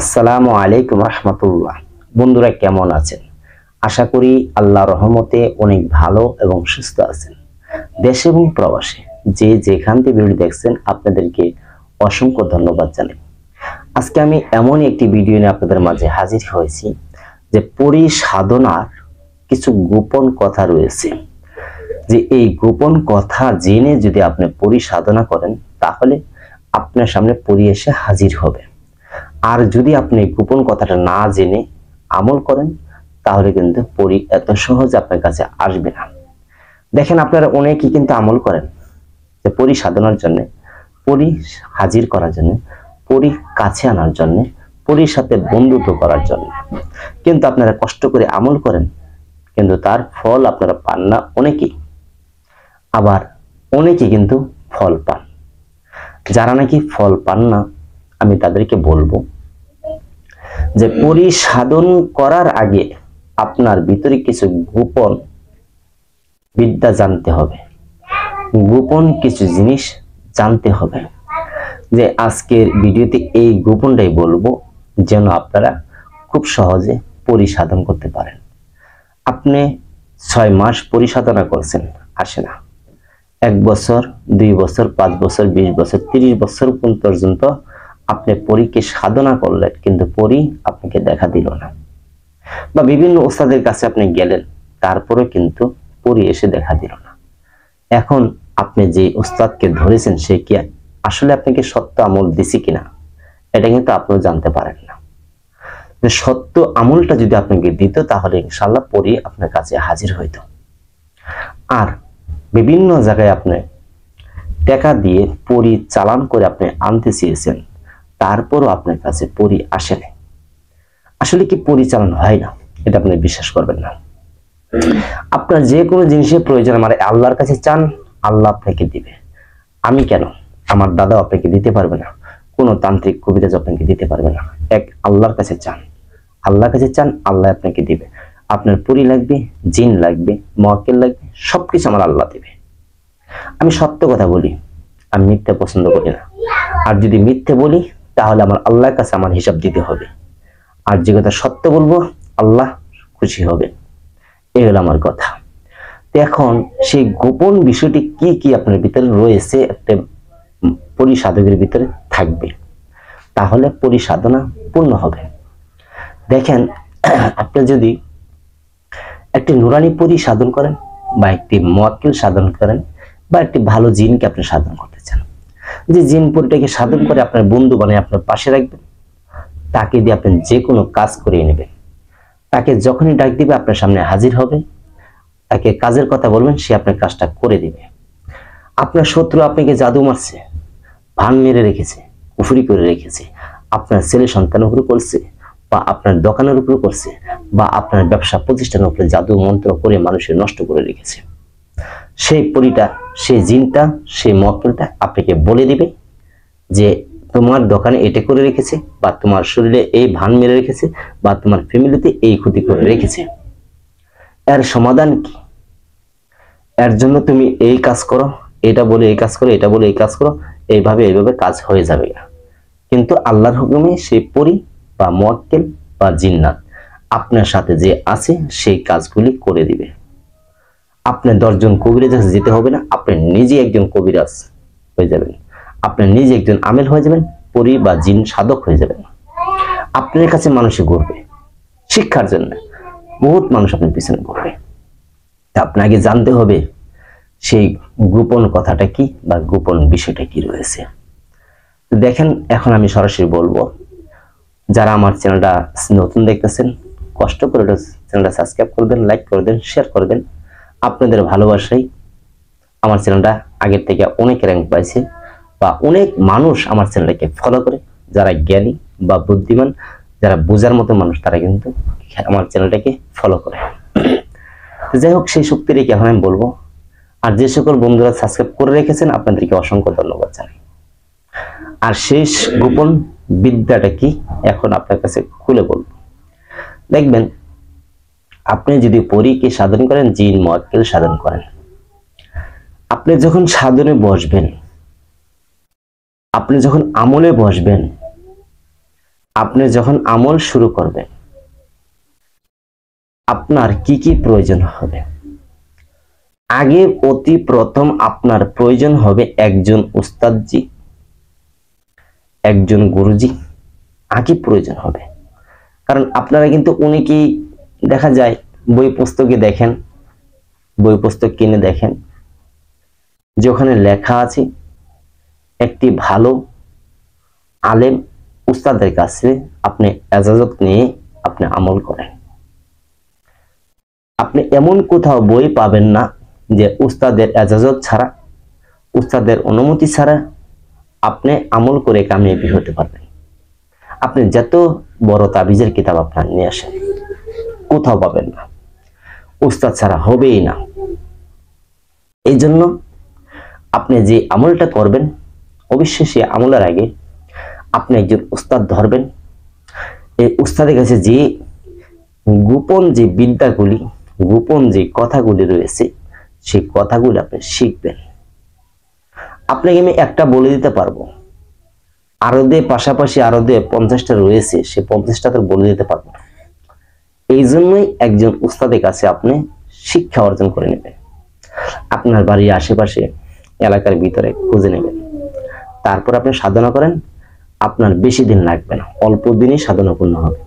আসসালামু আলাইকুম রহমতুল্লাহ। বন্ধুরা কেমন আছেন? আশা করি আল্লাহর রহমতে অনেক ভালো এবং সুস্থ আছেন। দেশে এবং প্রবাসে যে যেখান থেকে ভিডিও দেখছেন আপনাদেরকে অসংখ্য ধন্যবাদ জানাই। আজকে আমি এমন একটি ভিডিও নিয়ে আপনাদের মাঝে হাজির হয়েছি যে পরিসাধনার কিছু গোপন কথা রয়েছে, যে এই গোপন কথা জেনে যদি আপনি পরিসাধনা করেন তাহলে আপনার সামনে পরি এসে হাজির হবে। আর যদি আপনি গোপন কথাটা না জেনে আমল করেন তাহলে কিন্তু পরি এত সহজে আপনার কাছে আসবে না। দেখেন, আপনারা অনেকেই কিন্তু আমল করেন যে পরি সাধনার জন্য, পরি হাজির করার জন্য, পরি কাছে আনার জন্য, পরির সাথে বন্ধুত্ব করার জন্য, কিন্তু আপনারা কষ্ট করে আমল করেন কিন্তু তার ফল আপনারা পান না অনেকেই। আবার অনেকে কিন্তু ফল পান। যারা নাকি ফল পান না আমি তাদেরকে বলবো যে পরিসাধন করার আগে আপনার ভিতরে কিছু গোপন বিদ্যা জানতে হবে, গোপন কিছু জিনিস জানতে হবে। যে আজকের ভিডিওতে এই গোপনটাই বলবো যেন আপনারা খুব সহজে পরিসাধন করতে পারেন। আপনি 6 মাস পরিসাধনা করছেন, আসে না। 1 বছর, 2 বছর, 5 বছর, 20 বছর, 30 বছর পর্যন্ত আপনি পরীকে সাধনা করলেন কিন্তু পরি আপনাকে দেখা দিল না, বা বিভিন্ন ওস্তাদের কাছে আপনি গেলেন তারপরে কিন্তু পরি এসে দেখা দিল না। এখন আপনি যে ওস্তাদকে ধরেছেন সে কি আসলে আপনাকে সত্য আমল দিছে কিনা এটা কিন্তু আপনিও জানতে পারেন না। যে সত্য আমলটা যদি আপনাকে দিত তাহলে ইনশাআল্লাহ পরি আপনার কাছে হাজির হইত। আর বিভিন্ন জায়গায় আপনি টাকা দিয়ে পরি চালান করে আপনি আনতে চেয়েছেন, তারপরও আপনার কাছে পরি আসে না। আসলে কি পরিচালন হয় না এটা আপনি বিশ্বাস করবেন না। আপনার যে কোনো জিনিসের প্রয়োজন আমার আল্লাহর কাছে চান, আল্লাহ আপনাকে দিবে। আমি কেন, আমার দাদা আপনাকে দিতে পারবে না, কোনো তান্ত্রিক কবিরাজ আপনাকে দিতে পারবে না। এক আল্লাহর কাছে চান, আল্লাহর কাছে চান, আল্লাহ আপনাকে দিবে। আপনার পরি লাগবে, জিন লাগবে, মুয়াক্কিল লাগবে, সবকিছু আমার আল্লাহ দিবে। আমি সত্য কথা বলি, আমি মিথ্যা পছন্দ করি না। আর যদি মিথ্যে বলি তাহলে আমার আল্লাহর কাছে আমার হিসাব দিতে হবে। আর যে কথা সত্য বলবো আল্লাহ খুশি হবে। এই হলো আমার কথা। এখন সেই গোপন বিষয়টি কি কি আপনার ভিতরে রয়েছে একটা পরিসাধকের ভিতরে থাকবে, তাহলে পরিসাধনা পূর্ণ হবে। দেখেন, আপনি যদি একটি নুরানি পরি সাধন করেন বা একটি মুয়াক্কিল সাধন করেন বা একটি ভালো জিনকে আপনি সাধন করতে চান, যে জিন পরিটাকে সাধন করে আপনার বন্ধু বানিয়ে আপনার পাশে রাখবেন, তাকে দিয়ে আপনি যে কোনো কাজ করিয়ে নেবেন। তাকে যখনই ডাক দিবে আপনার সামনে হাজির হবে, তাকে কাজের কথা বলবেন, সে আপনার কাজটা করে দিবে। আপনার শত্রু আপনাকে জাদু মারছে, ভান মেরে রেখেছে, কুফরি করে রেখেছে, আপনার ছেলে সন্তানের উপর করছে, বা আপনার দোকানের উপর করছে, বা আপনার ব্যবসা প্রতিষ্ঠানের উপরে জাদু মন্ত্র করে মানুষের নষ্ট করে রেখেছে, সেই পরিটা, সেই জিনটা, সেই মুয়াক্কিলটা আপনাকে বলে দিবে যে তোমার দোকানে এটা করে রেখেছে, বা তোমার শরীরে এই ভান মেরে রেখেছে, বা তোমার ফ্যামিলিতে এই ক্ষতি করে রেখেছে। এর সমাধান কি? এর জন্য তুমি এই কাজ করো, এটা বলে এই কাজ করো, এটা বলে এই কাজ করো, এইভাবে কাজ হয়ে যাবে। কিন্তু আল্লাহর হুকুমে সেই পরি বা মুয়াক্কিল বা জিন্নাত আপনার সাথে যে আছে সেই কাজগুলি করে দিবে। আপনি 10 জন কবিরাজ যেতে হবে না, আপনি নিজে একজন কবিরাজ হয়ে যাবেন, আপনি নিজে একজন আমেল হয়ে যাবেন, পরি বা জিন সাধক হয়ে যাবেন। আপনার কাছে মানুষে ঘুরবে শিক্ষার জন্য, বহুত মানুষ আপনার পিছনে ঘুরবে। আপনাকে জানতে হবে সেই গোপন কথাটা কি বা গোপন বিষয়টা কি রয়েছে। দেখেন, এখন আমি সরাসরি বলবো, যারা আমার চ্যানেলটা নতুন দেখতেছেন কষ্ট করে চ্যানেলটা সাবস্ক্রাইব করবেন, লাইক করবেন, শেয়ার করবেন। আপনাদের ভালোবাসাই আমার চ্যানেলটা আগের থেকে অনেক র্যাঙ্ক পাইছে, বা অনেক মানুষ আমার চ্যানেলটাকে ফলো করে। যারা জ্ঞানী বা বুদ্ধিমান, যারা বোঝার মতো মানুষ, তারা কিন্তু আমার চ্যানেলটাকে ফলো করে। যাই হোক, সেই শক্তি রেখে এখন আমি বলবো। আর যে সকল বন্ধুরা সাবস্ক্রাইব করে রেখেছেন আপনাদেরকে অসংখ্য ধন্যবাদ জানাই। আর শেষ গোপন বিদ্যাটা কি এখন আপনার কাছে খুলে বলবো। দেখবেন, আপনি যদি পরীকে সাধন করেন, জিন মুয়াক্কিল সাধন করেন, আপনি যখন সাধনে বসবেন, আপনি যখন আমলে বসবেন, আপনি যখন আমল শুরু করবেন আপনার কি কি প্রয়োজন হবে? আগে অতি প্রথম আপনার প্রয়োজন হবে একজন উস্তাদজি, একজন গুরুজি আগে প্রয়োজন হবে। কারণ আপনারা কিন্তু অনেকেই দেখা যায় বই পুস্তকে দেখেন, বই পুস্তক কিনে দেখেন যে ওখানে লেখা আছে একটি ভালো আলেম উস্তাদের কাছে আপনি এজাজত নিয়ে আপনি আমল করেন। আপনি এমন কোথাও বই পাবেন না যে উস্তাদের এজাজত ছাড়া, উস্তাদের অনুমতি ছাড়া আপনি আমল করে কামিয়াবি হতে পারবেন। আপনি যত বড় তাবিজের কিতাব আপনার নিয়ে আসেন, কোথাও পাবেন না, উস্তাদ ছাড়া হবেই না। এই জন্য আপনি যে আমলটা করবেন অবশ্যই সে আমলের আগে আপনি একজন উস্তাদ ধরবেন। এই উস্তাদের কাছে যে গোপন যে বিদ্যাগুলি, গোপন যে কথাগুলি রয়েছে সেই কথাগুলি আপনি শিখবেন। আপনাকে আমি একটা বলে দিতে পারবো, আরদে পাশাপাশি আরদে 50টা রয়েছে, সে 50টা তো বলে দিতে পারবো না। এই জন্যই একজন উস্তাদের কাছে আপনি শিক্ষা অর্জন করে নেবেন। আপনার বাড়ির আশেপাশে এলাকার ভিতরে খুঁজে নেবেন, তারপর আপনি সাধনা করেন। আপনার বেশি দিন লাগবে না, অল্প দিনই সাধনা পূর্ণ হবে।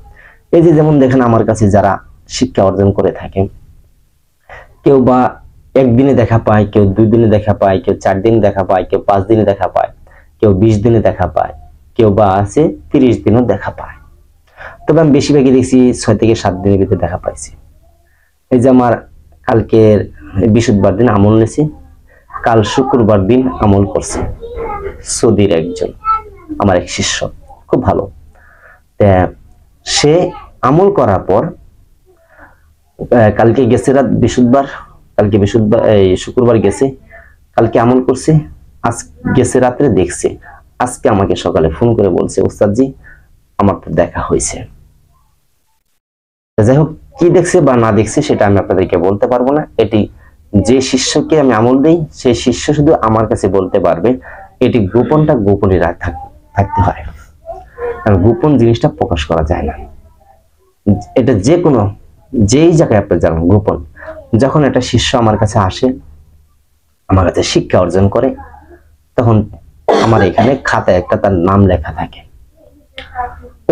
এই যে যেমন দেখেন আমার কাছে যারা শিক্ষা অর্জন করে থাকে, কেউ বা একদিনে দেখা পায়, কেউ 2 দিনে দেখা পায়, কেউ 4 দিনে দেখা পায়, কেউ 5 দিনে দেখা পায়, কেউ 20 দিনে দেখা পায়, কেউ বা আছে 30 দিনও দেখা পায়। তবে আমি বেশিরভাগই দেখছি 6 থেকে 7 দিনের ভিতরে দেখা পাইছি। এই যে আমার কালকের বৃহস্পতিবার দিন আমল নিয়েছি, কাল শুক্রবার দিন আমল করছে সৌদির একজন আমার এক শিষ্য, খুব ভালো। সে আমল করার পর কালকে গেছে রাত বৃহস্পতিবার, কালকে বৃহস্পতিবার শুক্রবার গেছে, কালকে আমল করছে, আজ গেছে রাত্রে দেখছে, আজকে আমাকে সকালে ফোন করে বলছে উস্তাদজি আমার তো দেখা হয়েছে। যাই হোক, কি দেখছে বা না দেখছে সেটা আমি আপনাদেরকে বলতে পারবো না। এটি যে শিষ্যকে আমি আমল দেই সেই শিষ্য শুধু আমার কাছে বলতে পারবে। এটি গোপনটা গোপনই থাকতে হয়, কারণ গোপন জিনিসটা প্রকাশ করা যায় না। এটা যে কোনো যেই জায়গায় আপনি জানেন গোপন। যখন একটা শিষ্য আমার কাছে আসে, আমার কাছে শিক্ষা অর্জন করে, তখন আমার এখানে খাতায় একটা তার নাম লেখা থাকে।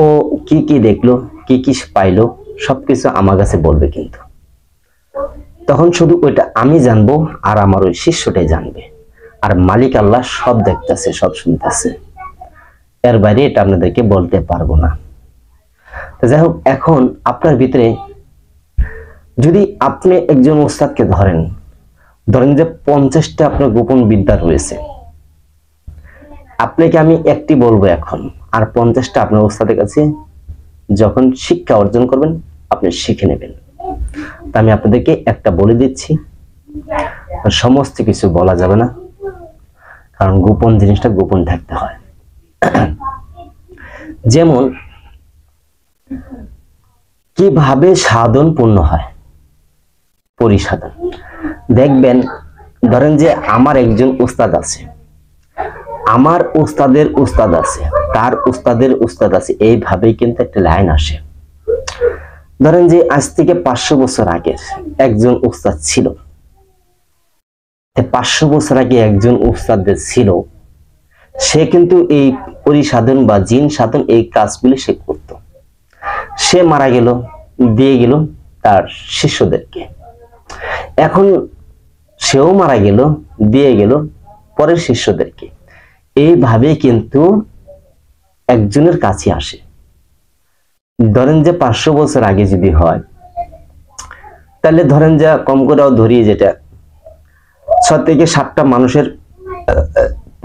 ও কি কি দেখলো, কি কি পাইলো সবকিছু আমার কাছে বলবে, কিন্তু তখন শুধু ওইটা আমি জানবো আর আমার ওই শিষ্যটাই জানবে। আর মালিক আল্লাহ সব দেখতেছে, সব শুনতেছে, এর বাইরে এটা আপনাদেরকে বলতে পারবো না। যাই হোক, এখন আপনার ভিতরে যদি আপনি একজন উস্তাদকে ধরেন যে 50টা আপনার গোপন বিদ্যা রয়েছে, আপনাকে আমি একটি বলবো এখন, আর 50টা আপনার উস্তাদের কাছে যখন শিক্ষা অর্জন করবেন আপনি শিখে নেবেন। তা আমি আপনাদেরকে একটা বলে দিচ্ছি, সমস্ত কিছু বলা যাবে না, কারণ গোপন জিনিসটা গোপন থাকতে হয়। যেমন কিভাবে সাধন পূর্ণ হয়, পরিসাধন। দেখবেন, ধরেন যে আমার একজন উস্তাদ আছে, আমার উস্তাদের উস্তাদ আছে, তার উস্তাদের উস্তাদ আছে, এইভাবেই কিন্তু একটা লাইন আসে। ধরেন যে আজ থেকে 500 বছর আগে একজন উস্তাদ ছিল, 500 বছর আগে একজন উস্তাদ ছিল, সে কিন্তু এই পরিসাধন বা জিন সাধন এই কাজগুলি সে করত। সে মারা গেল, দিয়ে গেল তার শিষ্যদেরকে। এখন সেও মারা গেল, দিয়ে গেল পরের শিষ্যদেরকে। এইভাবে কিন্তু একজনের কাছে আসে। ধরেন যে 500 বছর আগে যদি হয়, তাহলে ধরেন যে কম করেও ধরি যেটা 6 থেকে 7টা মানুষের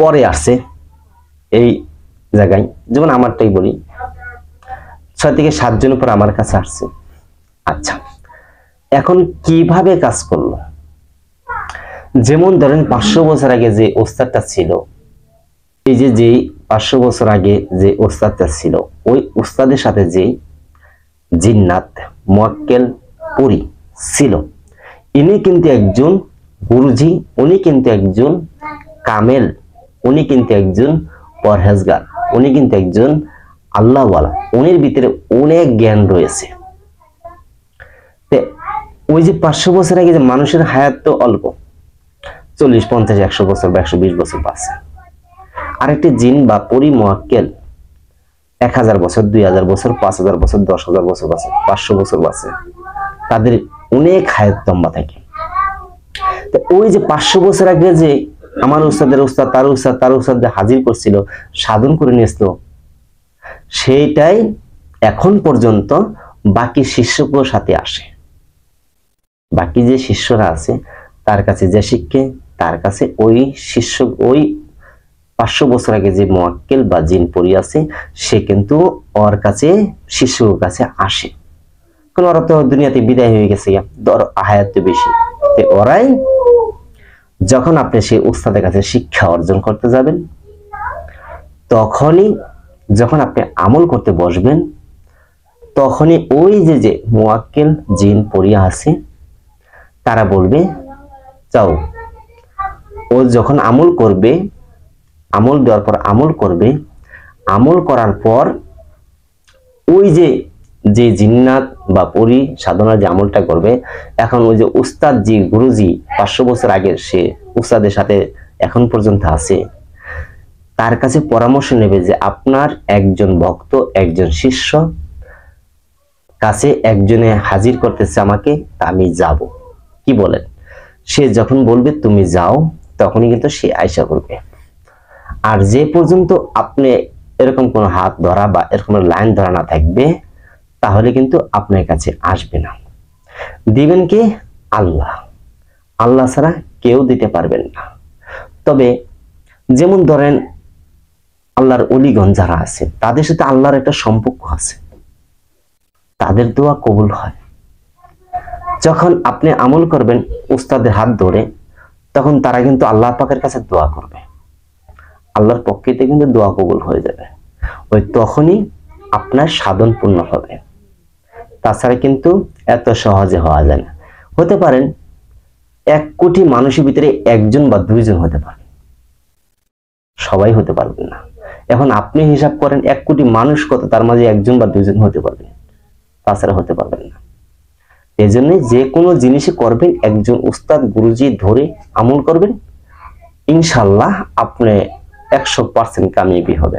পরে আসছে এই জায়গায়। যেমন আমারটাই বলি, 6 থেকে 7 জন পর আমার কাছে আসছে। আচ্ছা, এখন কিভাবে কাজ করলো? যেমন ধরেন 500 বছর আগে যে ওস্তাদটা ছিল, এই যে 500 বছর আগে যে ওস্তাদটা ছিল, ওই ওস্তাদের সাথে যে জিন্নাত মুয়াক্কেল পরি ছিল, ইনি কিন্তু একজন গুরুজি, উনি কিন্তু একজন কামেল, উনি কিন্তু একজন পরহেজগার, উনি কিন্তু একজন আল্লাহওয়ালা, উনির ভিতরে অনেক জ্ঞান রয়েছে। ওই যে 500 বছর আগে যে মানুষের হায়াত তো অল্প, 40, 50, 100 বছর বা 120 বছর বাঁচে। আরেকটি জিন বা পরি মুআক্কেল 1000 বছর, 2000 বছর, 5000 বছর, 10,000 বছর বাঁচে, 500 বছর বাঁচে। তাদের অনেক হায়াত লম্বা থাকে। তো ওই যে 500 বছর আগে যে আমার উস্তাদের উস্তাদ, তার উস্তাদ, তার উস্তাদ যে হাজির করছিল, সাধন করে নিয়েছিল, সেইটাই এখন পর্যন্ত বাকি শিষ্যগুলোর সাথে আসে। বাকি যে শিষ্যরা আছে তার কাছে যে শিক্ষে, তার কাছে ওই শিষ্য, ওই 500 বছর আগে যে মুআক্কেল বা জিন পরি আছে, সে কিন্তু ওর কাছে, শিষ্যর কাছে আসে। কারণ ওরা তো দুনিয়াতে বিদায় হয়ে গেছে, হায়াত তো বেশি। ওরাই যখন আপনি সেই উস্তাদের কাছে শিক্ষা অর্জন করতে যাবেন, তখনই যখন আপনি আমল করতে বসবেন, তখনই ওই যে মুআক্কেল জিন পরিয়া আছে, তারা বলবে যাও। ও যখন আমল করবে, আমল দেওয়ার পর আমল করবে, আমল করার পর ওই যে জিন্নাত বা পরি সাধনার যে আমলটা করবে, এখন ওই যে উস্তাদ জি, গুরুজি 500 বছর আগের সে উস্তাদের সাথে এখন পর্যন্ত আছে, তার কাছে পরামর্শ নেবে যে আপনার একজন ভক্ত, একজন শিষ্য কাছে একজনে হাজির করতেছে আমাকে, আমি যাব, কি বলেন? সে যখন বলবে তুমি যাও, তখনই কিন্তু সে আয়সা করবে। আর যে পর্যন্ত আপনি এরকম কোনো হাত ধরা বা এরকম লাইন ধরা না থাকবে, তাহলে কিন্তু আপনার কাছে আসবে না। দিবেন কি? আল্লাহ। আল্লাহ ছাড়া কেউ দিতে পারবেন না। তবে যেমন ধরেন আল্লাহর ওলিগণ যারা আছে, তাদের সাথে আল্লাহর একটা সম্পর্ক আছে, তাদের দোয়া কবুল হয়। যখন আপনি আমল করবেন উস্তাদের হাত ধরে, তখন তারা কিন্তু আল্লাহ পাকের কাছে দোয়া করবে, আল্লাহর পক্ষেতে কিন্তু দোয়া কবুল হয়ে যাবে। ওই তখনই আপনার সাধন পূর্ণ হবে। তাছাড়া কিন্তু এত সহজে হওয়া যায় না। হতে পারেন 1 কোটি মানুষের ভিতরে 1জন বা 2জন হতে পারে, সবাই হতে পারবেন না। এখন আপনি হিসাব করেন 1 কোটি মানুষ কত, তার মাঝে 1জন বা 2জন হতে পারবেন, তাছাড়া হতে পারবেন না। এই জন্য যে কোনো জিনিসই করবেন একজন উস্তাদ গুরুজি ধরে আমল করবেন, ইনশাল্লাহ আপনি 100% কামিয়াবি হবে।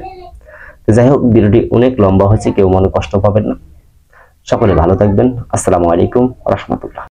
যাই হোক, ভিডিওটি অনেক লম্বা হয়েছে, কেউ মনে কষ্ট পাবেন না। সকলে ভালো থাকবেন। আসসালামু আলাইকুম ওয়া রাহমাতুল্লাহ।